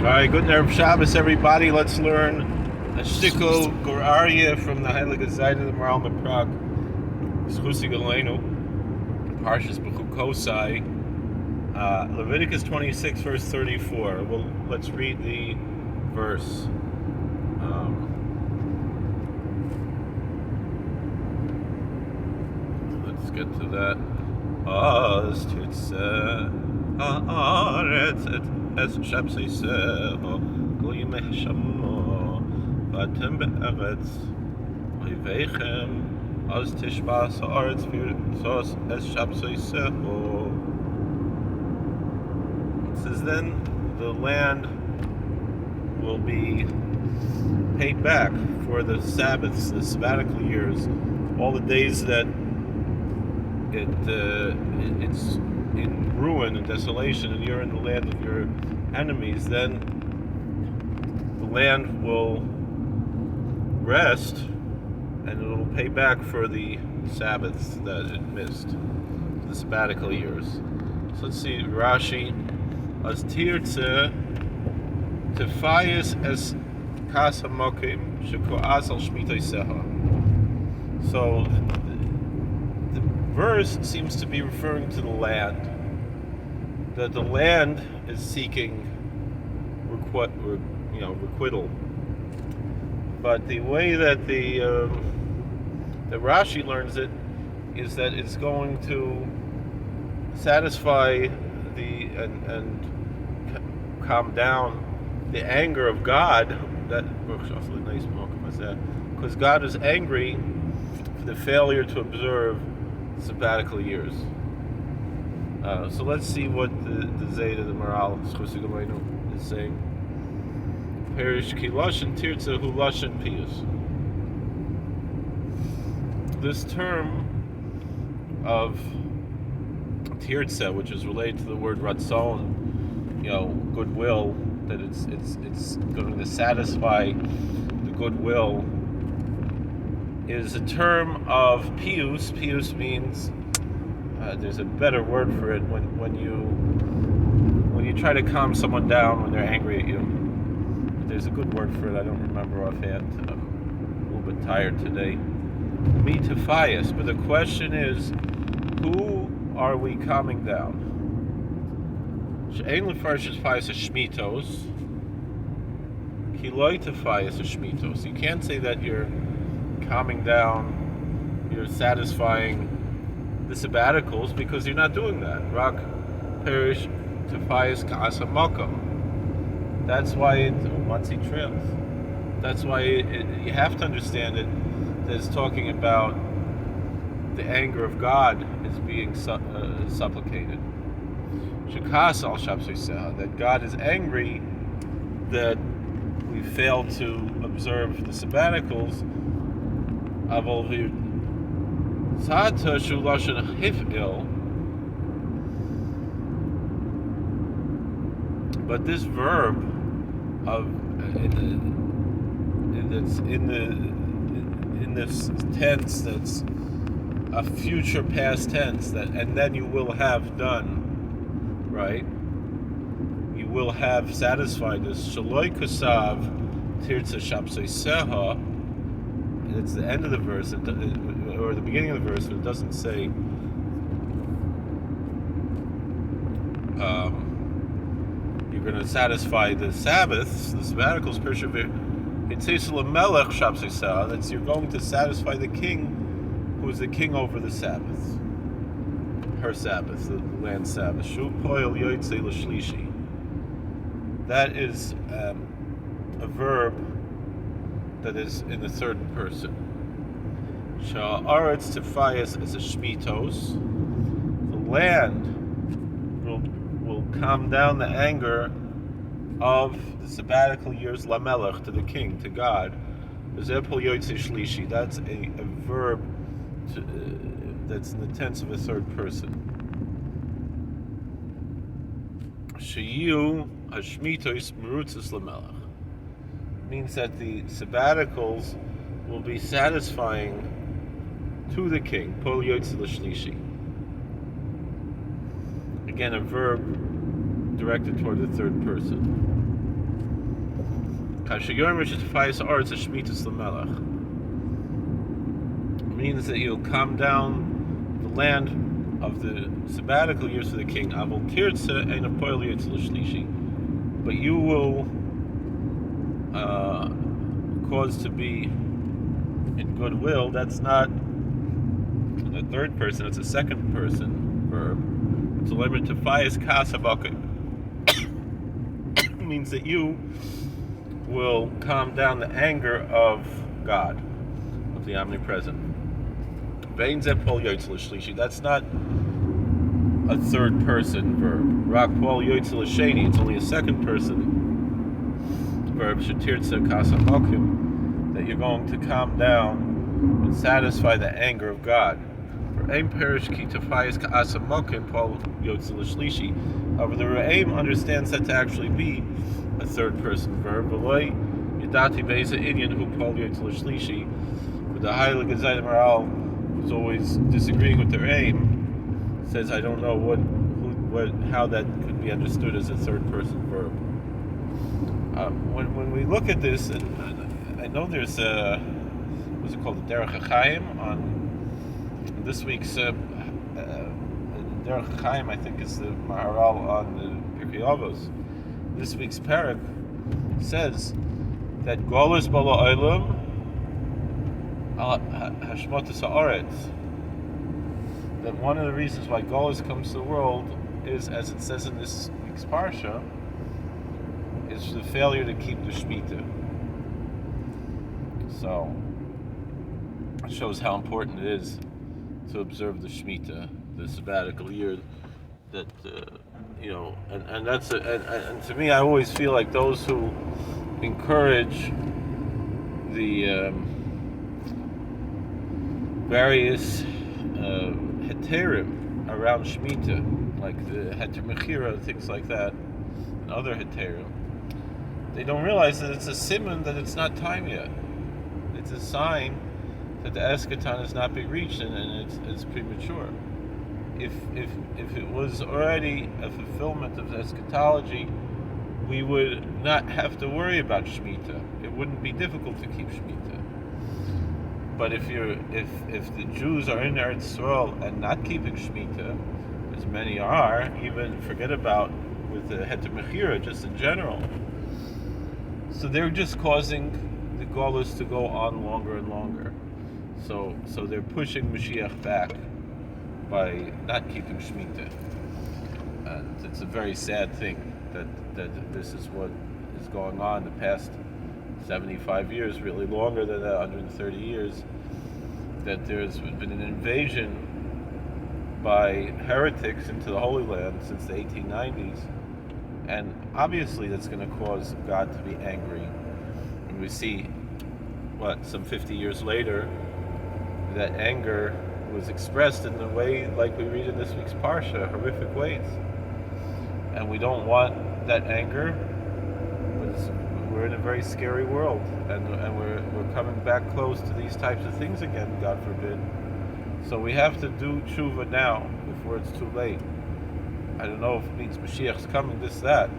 Alright, good Erev Shabbos, everybody. Let's learn a shtickle gur Aryeh from the Heilige Seite of the Maharal in Prague. Schusi Galenu, Parshas Bechukosai, Leviticus 26, verse 34. Well, let's read the verse. Let's get to that. Az titzeh haaretz et es shabseiseho goyim shamo vatem be'eretz oivechem az tishbas haaretz v'yirtzos es shabseiseho. It says, then the land will be paid back for the Sabbaths, the sabbatical years, all the days that it's in ruin and desolation, and you're in the land of your enemies. Then the land will rest, and it will pay back for the Sabbaths that it missed, the sabbatical years. So let's see, Rashi, as tirtze tefayis es kasa mokim shekoas al shmitoiseha. So the verse seems to be referring to the land, that the land is seeking requital. But the way that the Rashi learns it is that it's going to satisfy and calm down the anger of God, because God is angry for the failure to observe sabbatical years. So let's see what the Zayda, the Maharal is saying. Perish ki lashon tirtza hu lashon piyus. This term of tirtza, which is related to the word ratzon, goodwill, that it's going to satisfy the goodwill, is a term of piyus. Piyus means there's a better word for it when you try to calm someone down when they're angry at you. There's a good word for it. I don't remember offhand. I'm a little bit tired today. Mitafayas. But the question is, who are we calming down? She'ein lefarshis fayas shmitos, ki loy tefayas shmitos. You can't say that you're calming down, you're satisfying the sabbaticals, because you're not doing that. Rak perish tefayas ka'asa makom. That's why Matzi trails. That's why you have to understand it. That it's talking about the anger of God is being supplicated. Shekas al shabseiseha, that God is angry that we failed to observe the sabbaticals. Avol v'sata shu lashon hif'il. But this verb of that's in this tense, that's a future past tense, that and then you will have done, right? You will have satisfied this. Shaloi kusav tirtza shabseiseha. It's the end of the verse, or the beginning of the verse, but it doesn't say. You're going to satisfy the Sabbaths, the sabbaticals. It says l'melech shabseiseha. That's you're going to satisfy the king, who is the king over the Sabbaths, her Sabbath, the land Sabbath. Shu poil yotzei l'shlishi. That is a verb that is in the third person. Sha'aretz tefayas as a shmitos. The land will calm down the anger of the sabbatical years, lamelech, to the king, to God. Zepol yotzei shlishi. That's a verb that's in the tense of a third person. Sheyu hashmitos merutzos lamelech. Means that the sabbaticals will be satisfying to the king. Pol yotzei l'shlishi. Again, a verb directed toward the third person. Means that you'll calm down the land of the sabbatical years for the king. But you will cause to be in goodwill. That's not a third person, it's a second person verb. It's a limit to fayas kasabaka. Means that you will calm down the anger of God, of the omnipresent. That's not a third person verb. Rak pol yoitzel sheni. It's only a second person verb. Shatirtza kasamokim, that you're going to calm down and satisfy the anger of God. For aim perish ki tafayis kaasamokim pol yoitzel shlishi. However, the Re'aim understands that to actually be a third person verb. V'loi yidati beisa inyan hu pol yoitzel shlishi. With the Heilige Gezayt Maharal, who's always disagreeing with their aim, says, I don't know how that could be understood as a third-person verb. When we look at this, and I know there's what's it called, the Derech HaChaim on this week's Derech HaChaim, I think is the Maharal on the Pirkei Avos. This week's parak says that Golus Bala Olam Hashmotas Haaretz, that one of the reasons why Golus comes to the world is, as it says in this week's Parsha, is the failure to keep the Shemitah. So it shows how important it is to observe the Shemitah, the sabbatical year. That and that's and to me, I always feel like those who encourage the various heterim around Shemitah, like the heter mechira, things like that, and other heterim, they don't realize that it's a siman that it's not time yet. It's a sign that the eschaton has not been reached, and it's premature. If it was already a fulfillment of the eschatology, we would not have to worry about Shemitah. It wouldn't be difficult to keep Shemitah. But if the Jews are in Eretz Yisrael and not keeping Shemitah, as many are, even forget about with the heter mechira, just in general, so they're just causing the Golus to go on longer and longer. So they're pushing Mashiach back by not keeping Shemitah. And it's a very sad thing that this is what is going on the past 75 years, really longer than that, 130 years, that there's been an invasion by heretics into the Holy Land since the 1890s, and obviously that's going to cause God to be angry. And we see, some 50 years later, that anger was expressed in the way, like we read in this week's Parsha, horrific ways. And we don't want that anger, but we're in a very scary world, and we're coming back close to these types of things again, God forbid. So we have to do tshuva now, before it's too late. I don't know if it means Mashiach's coming, this, that.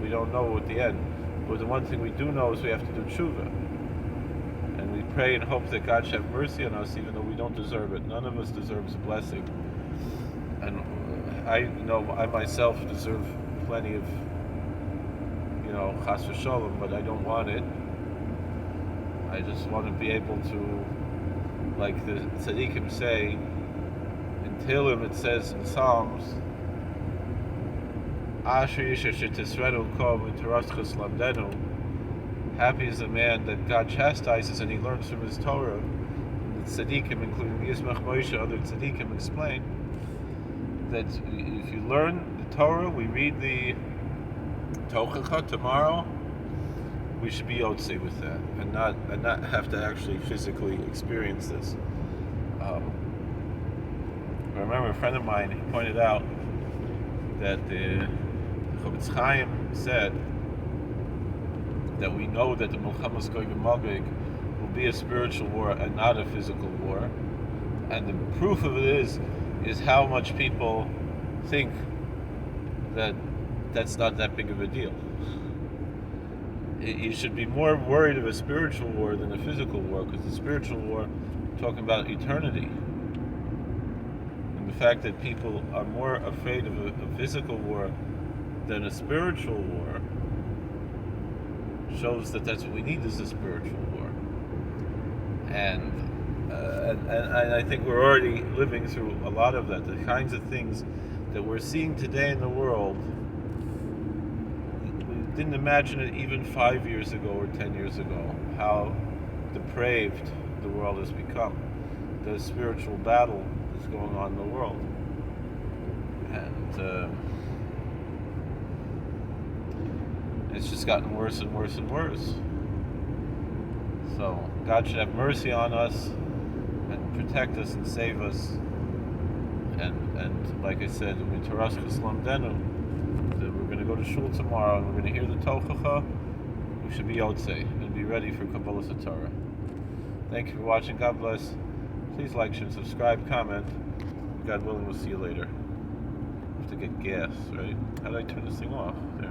We don't know at the end. But the one thing we do know is we have to do tshuva. And we pray and hope that God should have mercy on us, even though we don't deserve it. None of us deserves a blessing. And I myself deserve plenty of, chas v'sholom, but I don't want it. I just want to be able to, like the tzaddikim say, in Tehillim it says in Psalms, Asher yisher shetisrenu kol v'taraschus lamdenu. Happy is the man that God chastises and he learns from his Torah. And the tzaddikim, including Yismach Moshe, other tzaddikim, explain that if you learn the Torah, we read the Tochacha tomorrow, we should be yotzei with that, and not have to actually physically experience this. I remember a friend of mine, he pointed out that the Chofetz Chaim said that we know that the Milchamas Gog and Magog will be a spiritual war and not a physical war, and the proof of it is how much people think that that's not that big of a deal. you should be more worried of a spiritual war than a physical war, because the spiritual war, talking about eternity. And the fact that people are more afraid of a physical war than a spiritual war shows that that's what we need, is a spiritual war. And I think we're already living through a lot of that. The kinds of things that we're seeing today in the world, we didn't imagine it even 5 years ago or 10 years ago, how depraved the world has become. The spiritual battle is going on in the world. And it's just gotten worse and worse and worse. So God should have mercy on us and protect us and save us. And like I said, we're going to go to shul tomorrow, and we're going to hear the Tochacha. We should be Yotzei and be ready for Kabbalah Torah. Thank you for watching. God bless. Please like, share, subscribe, comment. God willing, we'll see you later. I have to get gas, right? How do I turn this thing off? There.